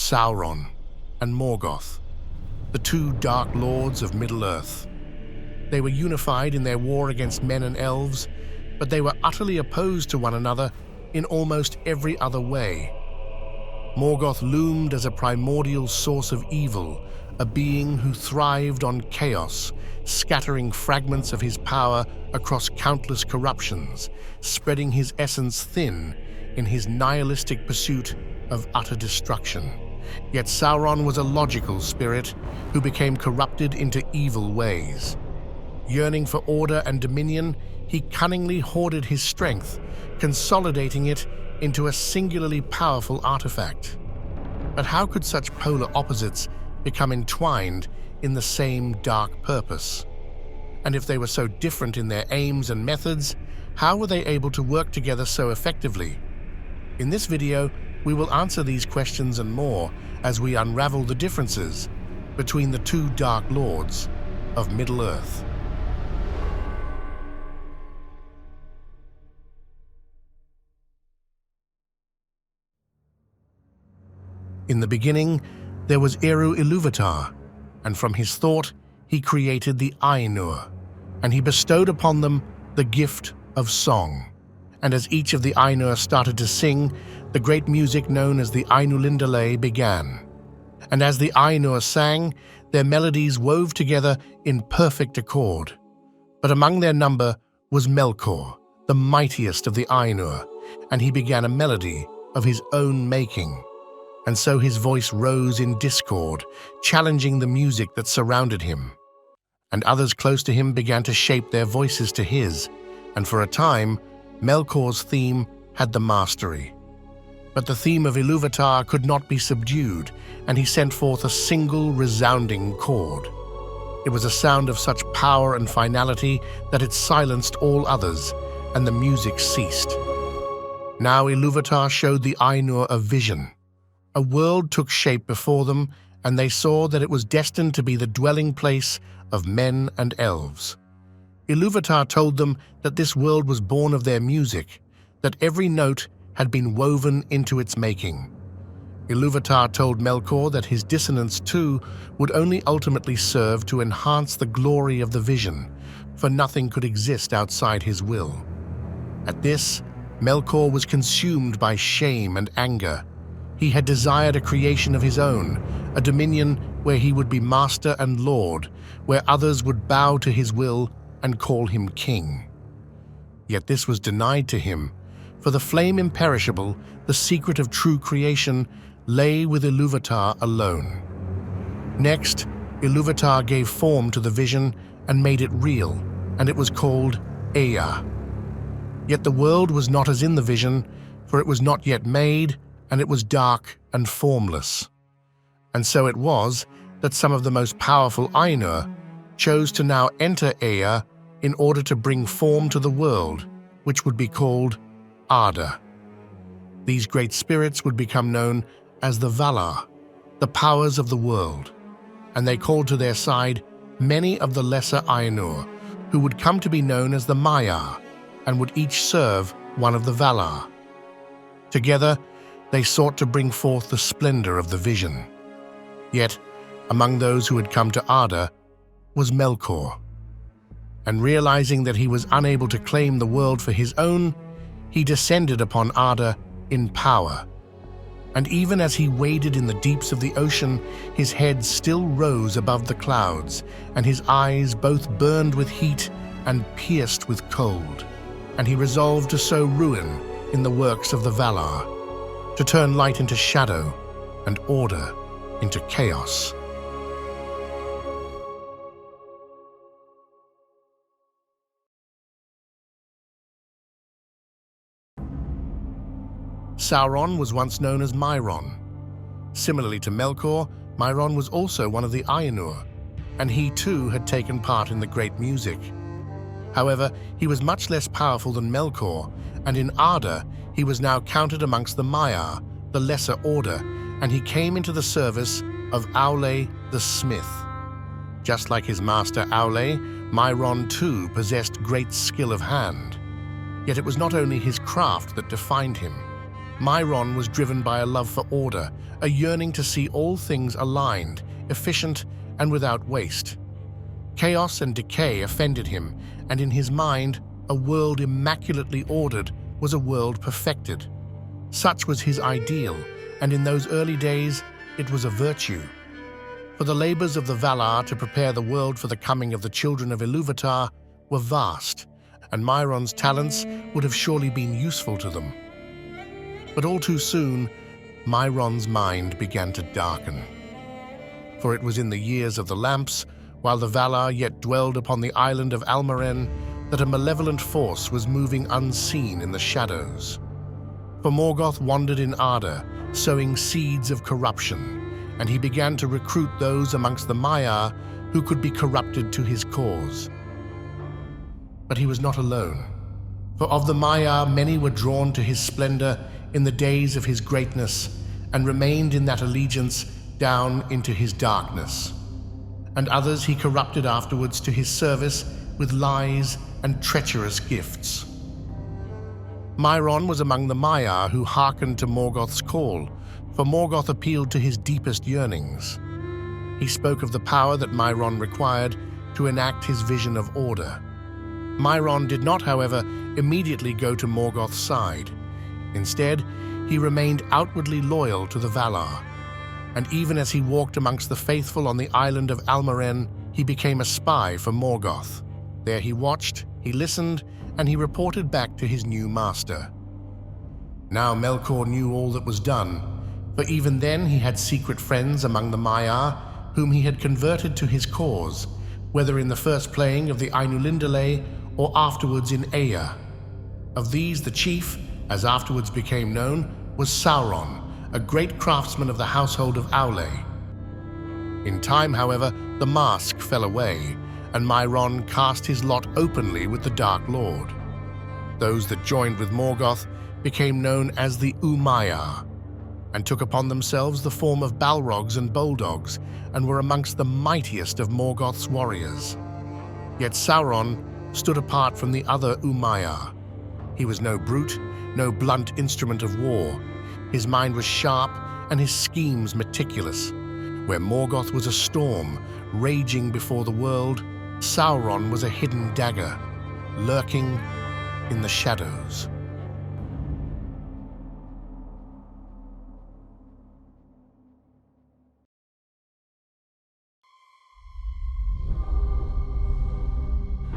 Sauron and Morgoth, the two dark lords of Middle-earth. They were unified in their war against men and elves, but they were utterly opposed to one another in almost every other way. Morgoth loomed as a primordial source of evil, a being who thrived on chaos, scattering fragments of his power across countless corruptions, spreading his essence thin in his nihilistic pursuit of utter destruction. Yet Sauron was a logical spirit who became corrupted into evil ways. Yearning for order and dominion, he cunningly hoarded his strength, consolidating it into a singularly powerful artifact. But how could such polar opposites become entwined in the same dark purpose? And if they were so different in their aims and methods, how were they able to work together so effectively? In this video, we will answer these questions and more as we unravel the differences between the two Dark Lords of Middle-earth. In the beginning, there was Eru Ilúvatar, and from his thought he created the Ainur, and he bestowed upon them the gift of song. And as each of the Ainur started to sing, the great music known as the Ainulindalë began. And as the Ainur sang, their melodies wove together in perfect accord. But among their number was Melkor, the mightiest of the Ainur, and he began a melody of his own making. And so his voice rose in discord, challenging the music that surrounded him. And others close to him began to shape their voices to his, and for a time, Melkor's theme had the mastery. But the theme of Ilúvatar could not be subdued, and he sent forth a single resounding chord. It was a sound of such power and finality that it silenced all others, and the music ceased. Now Ilúvatar showed the Ainur a vision. A world took shape before them, and they saw that it was destined to be the dwelling place of men and elves. Ilúvatar told them that this world was born of their music, that every note had been woven into its making. Ilúvatar told Melkor that his dissonance too would only ultimately serve to enhance the glory of the vision, for nothing could exist outside his will. At this, Melkor was consumed by shame and anger. He had desired a creation of his own, a dominion where he would be master and lord, where others would bow to his will and call him king. Yet this was denied to him, for the flame imperishable, the secret of true creation, lay with Ilúvatar alone. Next, Ilúvatar gave form to the vision and made it real, and it was called Ea. Yet the world was not as in the vision, for it was not yet made, and it was dark and formless. And so it was that some of the most powerful Ainur chose to now enter Ea in order to bring form to the world, which would be called Arda. These great spirits would become known as the Valar, the powers of the world, and they called to their side many of the lesser Ainur, who would come to be known as the Maiar, and would each serve one of the Valar. Together, they sought to bring forth the splendor of the vision. Yet, among those who had come to Arda was Melkor. And realizing that he was unable to claim the world for his own, he descended upon Arda in power. And even as he waded in the deeps of the ocean, his head still rose above the clouds, and his eyes both burned with heat and pierced with cold. And he resolved to sow ruin in the works of the Valar, to turn light into shadow and order into chaos. Sauron was once known as Mairon. Similarly to Melkor, Mairon was also one of the Ainur, and he too had taken part in the great music. However, he was much less powerful than Melkor, and in Arda he was now counted amongst the Maiar, the lesser order, and he came into the service of Aule the smith. Just like his master Aule, Mairon too possessed great skill of hand. Yet it was not only his craft that defined him. Myron was driven by a love for order, a yearning to see all things aligned, efficient, and without waste. Chaos and decay offended him, and in his mind, a world immaculately ordered was a world perfected. Such was his ideal, and in those early days, it was a virtue. For the labors of the Valar to prepare the world for the coming of the children of Ilúvatar were vast, and Myron's talents would have surely been useful to them. But all too soon, Myron's mind began to darken. For it was in the years of the lamps, while the Valar yet dwelled upon the island of Almaren, that a malevolent force was moving unseen in the shadows. For Morgoth wandered in ardor, sowing seeds of corruption, and he began to recruit those amongst the Maiar who could be corrupted to his cause. But he was not alone, for of the Maiar many were drawn to his splendor in the days of his greatness, and remained in that allegiance down into his darkness. And others he corrupted afterwards to his service with lies and treacherous gifts. Myron was among the Maiar who hearkened to Morgoth's call, for Morgoth appealed to his deepest yearnings. He spoke of the power that Myron required to enact his vision of order. Myron did not, however, immediately go to Morgoth's side. Instead, he remained outwardly loyal to the Valar, and even as he walked amongst the faithful on the island of Almaren, he became a spy for Morgoth. There he watched, he listened, and he reported back to his new master. Now Melkor knew all that was done, for even then he had secret friends among the Maiar, whom he had converted to his cause, whether in the first playing of the Ainulindale or afterwards in Ea. Of these the chief, as afterwards became known, was Sauron, a great craftsman of the household of Aule. In time, however, the mask fell away, and Myron cast his lot openly with the Dark Lord. Those that joined with Morgoth became known as the Umayyad, and took upon themselves the form of Balrogs and Bulldogs, and were amongst the mightiest of Morgoth's warriors. Yet Sauron stood apart from the other Umayyad. He was no brute, no blunt instrument of war. His mind was sharp and his schemes meticulous. Where Morgoth was a storm, raging before the world, Sauron was a hidden dagger, lurking in the shadows.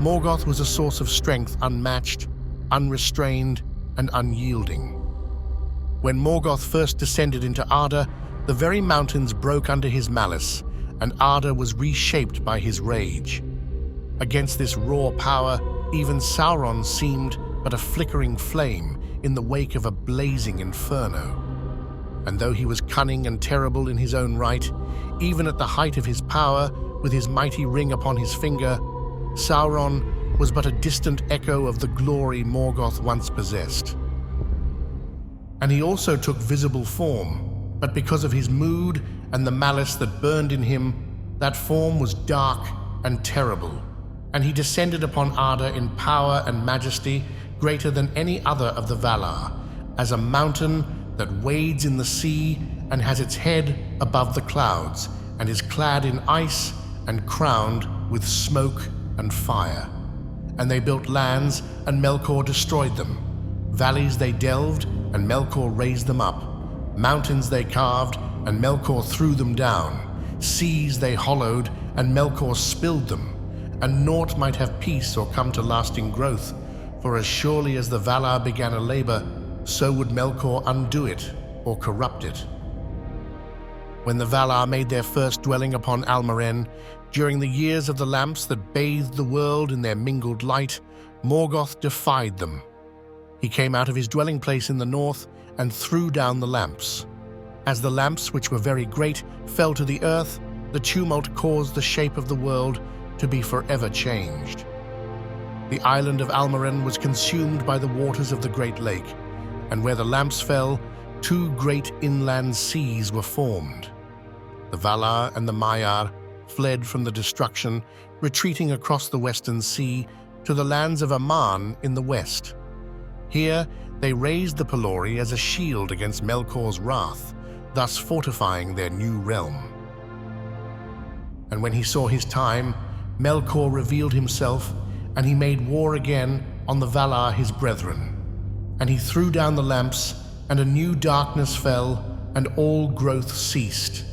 Morgoth was a source of strength unmatched, unrestrained, and unyielding. When Morgoth first descended into Arda, the very mountains broke under his malice, and Arda was reshaped by his rage. Against this raw power, even Sauron seemed but a flickering flame in the wake of a blazing inferno. And though he was cunning and terrible in his own right, even at the height of his power, with his mighty ring upon his finger, Sauron was but a distant echo of the glory Morgoth once possessed. And he also took visible form, but because of his mood and the malice that burned in him, that form was dark and terrible, and he descended upon Arda in power and majesty greater than any other of the Valar, as a mountain that wades in the sea and has its head above the clouds, and is clad in ice and crowned with smoke and fire. And they built lands, and Melkor destroyed them. Valleys they delved, and Melkor raised them up. Mountains they carved, and Melkor threw them down. Seas they hollowed, and Melkor spilled them. And naught might have peace or come to lasting growth, for as surely as the Valar began a labor, so would Melkor undo it or corrupt it. When the Valar made their first dwelling upon Almaren, during the years of the lamps that bathed the world in their mingled light, Morgoth defied them. He came out of his dwelling place in the north and threw down the lamps. As the lamps, which were very great, fell to the earth, the tumult caused the shape of the world to be forever changed. The island of Almaren was consumed by the waters of the Great Lake, and where the lamps fell, two great inland seas were formed. The Valar and the Maiar fled from the destruction, retreating across the western sea to the lands of Aman in the west. Here They raised the Pelori as a shield against Melkor's wrath, thus fortifying their new realm. And when he saw his time, Melkor revealed himself, and he made war again on the Valar his brethren. And he threw down the lamps, and a new darkness fell, and all growth ceased.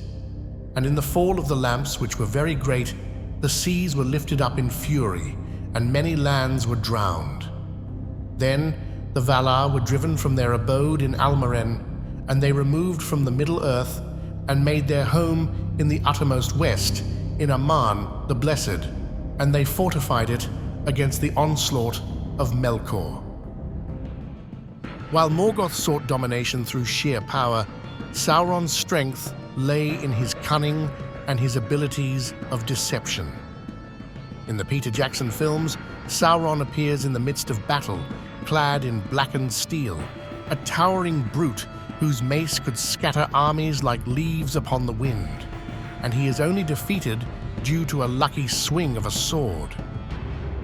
And in the fall of the lamps, which were very great, the seas were lifted up in fury, and many lands were drowned. Then the Valar were driven from their abode in Almaren, and they removed from the Middle Earth, and made their home in the uttermost west, in Aman the Blessed, and they fortified it against the onslaught of Melkor. While Morgoth sought domination through sheer power, Sauron's strength lay in his cunning and his abilities of deception. In the Peter Jackson films, Sauron appears in the midst of battle, clad in blackened steel, a towering brute whose mace could scatter armies like leaves upon the wind, and he is only defeated due to a lucky swing of a sword.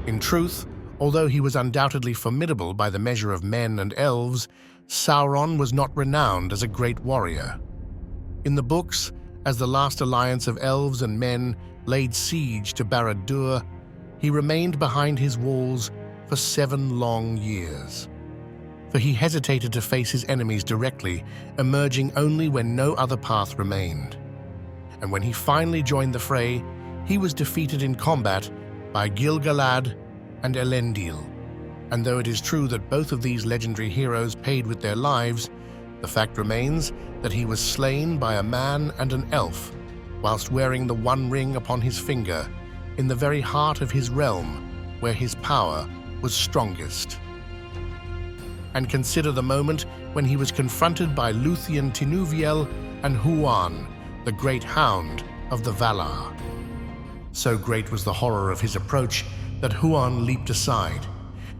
In truth, although he was undoubtedly formidable by the measure of men and elves, Sauron was not renowned as a great warrior. In the books, as the last alliance of elves and men laid siege to Barad-dûr, he remained behind his walls for 7 long years. For he hesitated to face his enemies directly, emerging only when no other path remained. And when he finally joined the fray, he was defeated in combat by Gil-galad and Elendil. And though it is true that both of these legendary heroes paid with their lives, the fact remains that he was slain by a man and an elf, whilst wearing the One Ring upon his finger, in the very heart of his realm, where his power was strongest. And consider the moment when he was confronted by Luthien Tinuviel and Huan, the great hound of the Valar. So great was the horror of his approach that Huan leaped aside.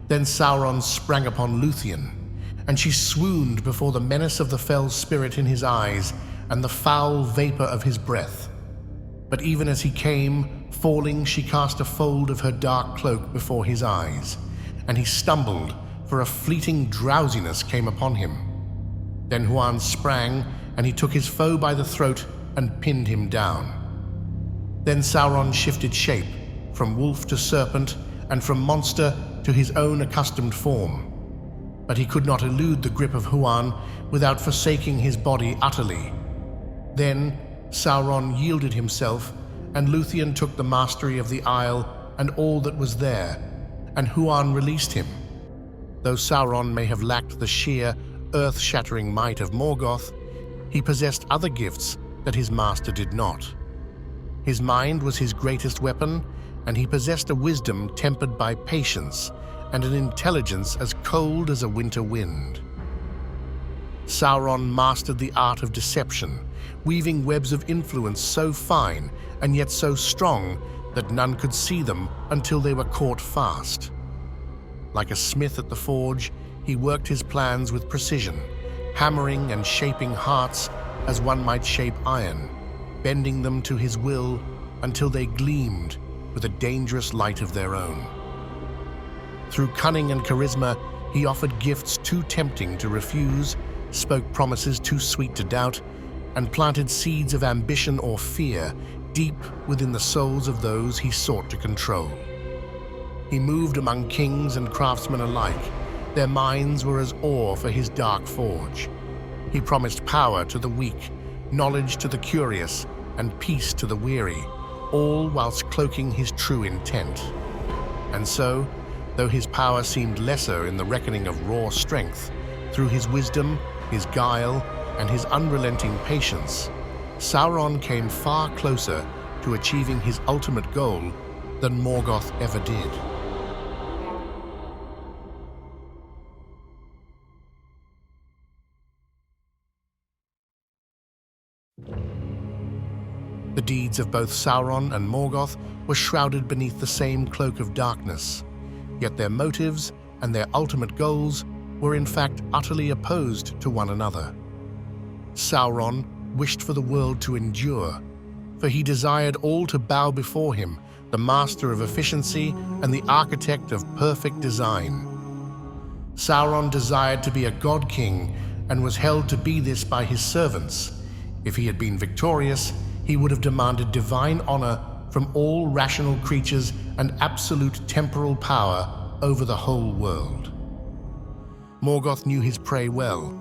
Then Sauron sprang upon Luthien, and she swooned before the menace of the fell spirit in his eyes and the foul vapor of his breath. But even as he came, falling, she cast a fold of her dark cloak before his eyes, and he stumbled, for a fleeting drowsiness came upon him. Then Huan sprang, and he took his foe by the throat and pinned him down. Then Sauron shifted shape, from wolf to serpent, and from monster to his own accustomed form. But he could not elude the grip of Huan without forsaking his body utterly. Then Sauron yielded himself, and Luthien took the mastery of the isle and all that was there, and Huan released him. Though Sauron may have lacked the sheer, earth-shattering might of Morgoth, he possessed other gifts that his master did not. His mind was his greatest weapon, and he possessed a wisdom tempered by patience and an intelligence as cold as a winter wind. Sauron mastered the art of deception, weaving webs of influence so fine and yet so strong that none could see them until they were caught fast. Like a smith at the forge, he worked his plans with precision, hammering and shaping hearts as one might shape iron, bending them to his will until they gleamed with a dangerous light of their own. Through cunning and charisma, he offered gifts too tempting to refuse, spoke promises too sweet to doubt, and planted seeds of ambition or fear deep within the souls of those he sought to control. He moved among kings and craftsmen alike. Their minds were as ore for his dark forge. He promised power to the weak, knowledge to the curious, and peace to the weary, all whilst cloaking his true intent. And so, though his power seemed lesser in the reckoning of raw strength, through his wisdom, his guile, and his unrelenting patience, Sauron came far closer to achieving his ultimate goal than Morgoth ever did. The deeds of both Sauron and Morgoth were shrouded beneath the same cloak of darkness, yet their motives and their ultimate goals were in fact utterly opposed to one another. Sauron wished for the world to endure, for he desired all to bow before him, the master of efficiency and the architect of perfect design. Sauron desired to be a god king and was held to be this by his servants. If he had been victorious, he would have demanded divine honor from all rational creatures and absolute temporal power over the whole world. Morgoth knew his prey well.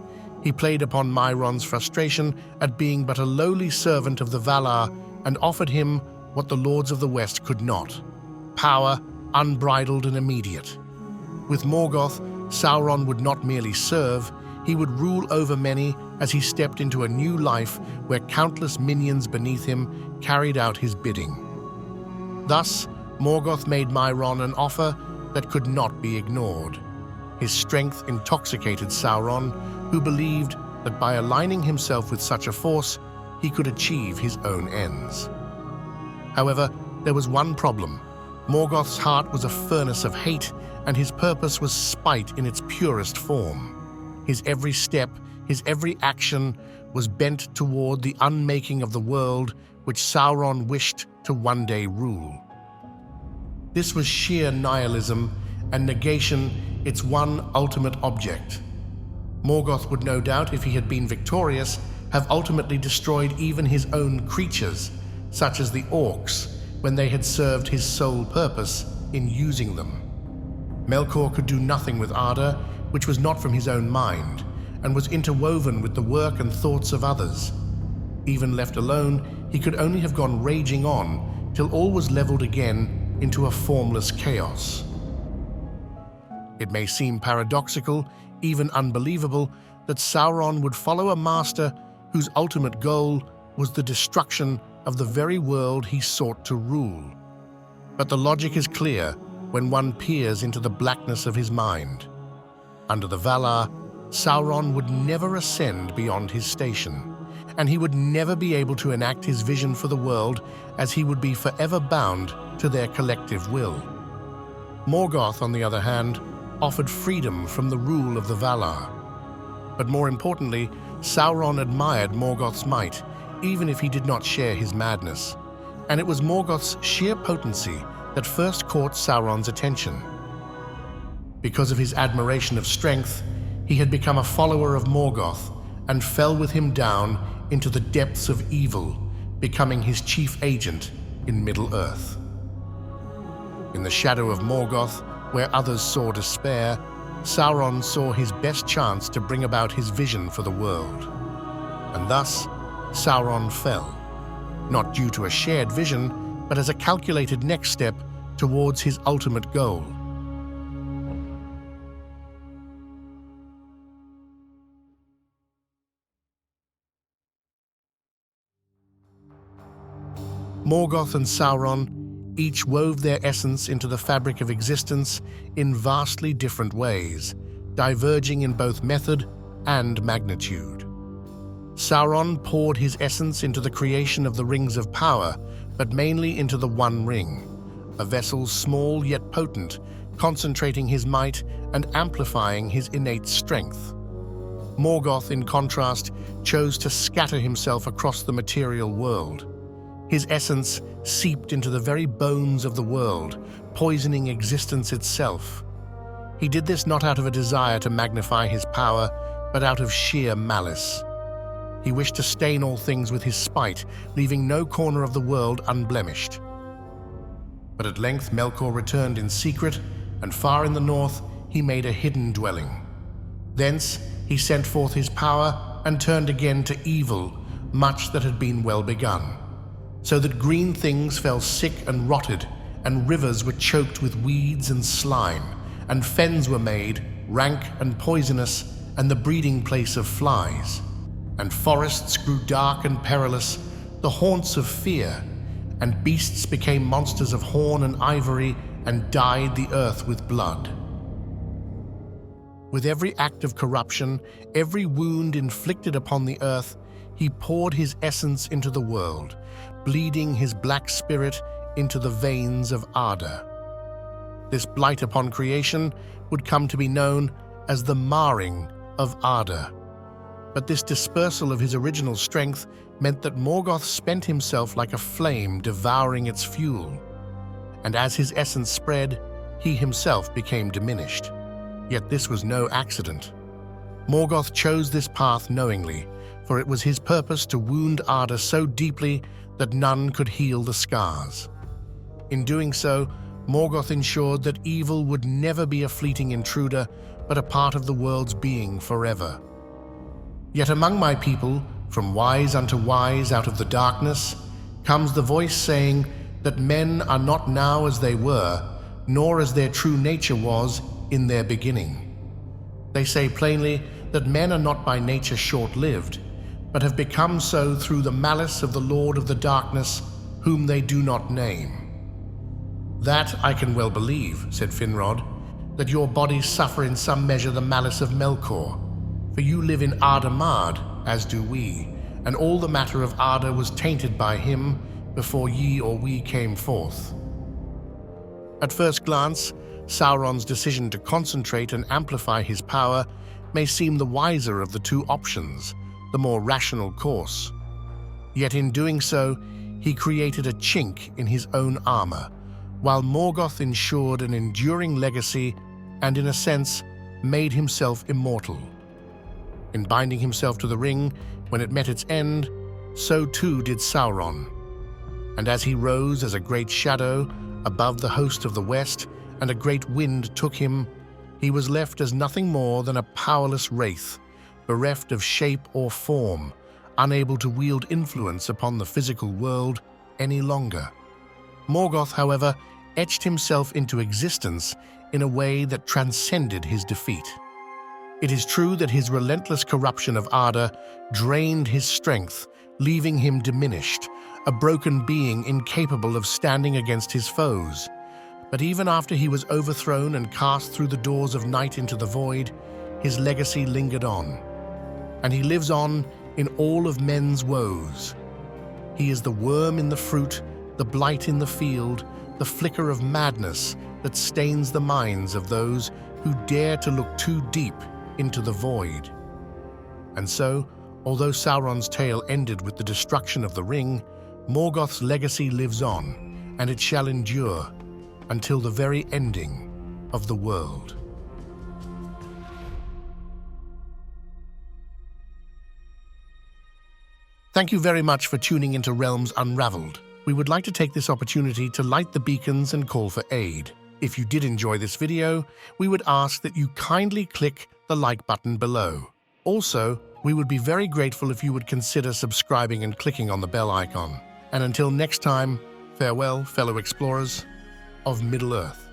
He played upon Mairon's frustration at being but a lowly servant of the Valar and offered him what the Lords of the West could not: power unbridled and immediate. With Morgoth, Sauron would not merely serve, he would rule over many as he stepped into a new life where countless minions beneath him carried out his bidding. Thus, Morgoth made Mairon an offer that could not be ignored. His strength intoxicated Sauron, who believed that by aligning himself with such a force, he could achieve his own ends. However, there was one problem. Morgoth's heart was a furnace of hate, and his purpose was spite in its purest form. His every step, his every action was bent toward the unmaking of the world which Sauron wished to one day rule. This was sheer nihilism, and negation its one ultimate object. Morgoth would no doubt, if he had been victorious, have ultimately destroyed even his own creatures, such as the orcs, when they had served his sole purpose in using them. Melkor could do nothing with ardor which was not from his own mind, and was interwoven with the work and thoughts of others. Even left alone, he could only have gone raging on till all was leveled again into a formless chaos. It may seem paradoxical, even unbelievable, that Sauron would follow a master whose ultimate goal was the destruction of the very world he sought to rule. But the logic is clear when one peers into the blackness of his mind. Under the Valar, Sauron would never ascend beyond his station, and he would never be able to enact his vision for the world, as he would be forever bound to their collective will. Morgoth, on the other hand, offered freedom from the rule of the Valar. But more importantly, Sauron admired Morgoth's might, even if he did not share his madness. And it was Morgoth's sheer potency that first caught Sauron's attention. Because of his admiration of strength, he had become a follower of Morgoth and fell with him down into the depths of evil, becoming his chief agent in Middle-earth. In the shadow of Morgoth, where others saw despair, Sauron saw his best chance to bring about his vision for the world. And thus, Sauron fell, not due to a shared vision, but as a calculated next step towards his ultimate goal. Morgoth and Sauron each wove their essence into the fabric of existence in vastly different ways, diverging in both method and magnitude. Sauron poured his essence into the creation of the Rings of Power, but mainly into the One Ring, a vessel small yet potent, concentrating his might and amplifying his innate strength. Morgoth, in contrast, chose to scatter himself across the material world. His essence seeped into the very bones of the world, poisoning existence itself. He did this not out of a desire to magnify his power, but out of sheer malice. He wished to stain all things with his spite, leaving no corner of the world unblemished. But at length Melkor returned in secret, and far in the north he made a hidden dwelling. Thence he sent forth his power and turned again to evil much that had been well begun, so that green things fell sick and rotted, and rivers were choked with weeds and slime, and fens were made, rank and poisonous, and the breeding place of flies. And forests grew dark and perilous, the haunts of fear, and beasts became monsters of horn and ivory, and dyed the earth with blood. With every act of corruption, every wound inflicted upon the earth, he poured his essence into the world, bleeding his black spirit into the veins of Arda. This blight upon creation would come to be known as the marring of Arda. But this dispersal of his original strength meant that Morgoth spent himself like a flame devouring its fuel, and as his essence spread, he himself became diminished. Yet this was no accident. Morgoth chose this path knowingly, for it was his purpose to wound Arda so deeply that none could heal the scars. In doing so, Morgoth ensured that evil would never be a fleeting intruder, but a part of the world's being forever. Yet among my people, from wise unto wise out of the darkness, comes the voice saying that men are not now as they were, nor as their true nature was in their beginning. They say plainly that men are not by nature short-lived, but have become so through the malice of the Lord of the Darkness, whom they do not name. That I can well believe, said Finrod, that your bodies suffer in some measure the malice of Melkor, for you live in Arda Mard, as do we, and all the matter of Arda was tainted by him before ye or we came forth. At first glance, Sauron's decision to concentrate and amplify his power may seem the wiser of the two options, the more rational course. Yet in doing so, he created a chink in his own armor, while Morgoth ensured an enduring legacy and, in a sense, made himself immortal. In binding himself to the ring when it met its end, so too did Sauron. And as he rose as a great shadow above the host of the west, and a great wind took him, he was left as nothing more than a powerless wraith, bereft of shape or form, unable to wield influence upon the physical world any longer. Morgoth, however, etched himself into existence in a way that transcended his defeat. It is true that his relentless corruption of Arda drained his strength, leaving him diminished, a broken being incapable of standing against his foes. But even after he was overthrown and cast through the doors of night into the void, his legacy lingered on, and he lives on in all of men's woes. He is the worm in the fruit, the blight in the field, the flicker of madness that stains the minds of those who dare to look too deep into the void. And so, although Sauron's tale ended with the destruction of the ring, Morgoth's legacy lives on, and it shall endure until the very ending of the world. Thank you very much for tuning into Realms Unravelled. We would like to take this opportunity to light the beacons and call for aid. If you did enjoy this video, we would ask that you kindly click the like button below. Also, we would be very grateful if you would consider subscribing and clicking on the bell icon. And until next time, farewell, fellow explorers of Middle-earth.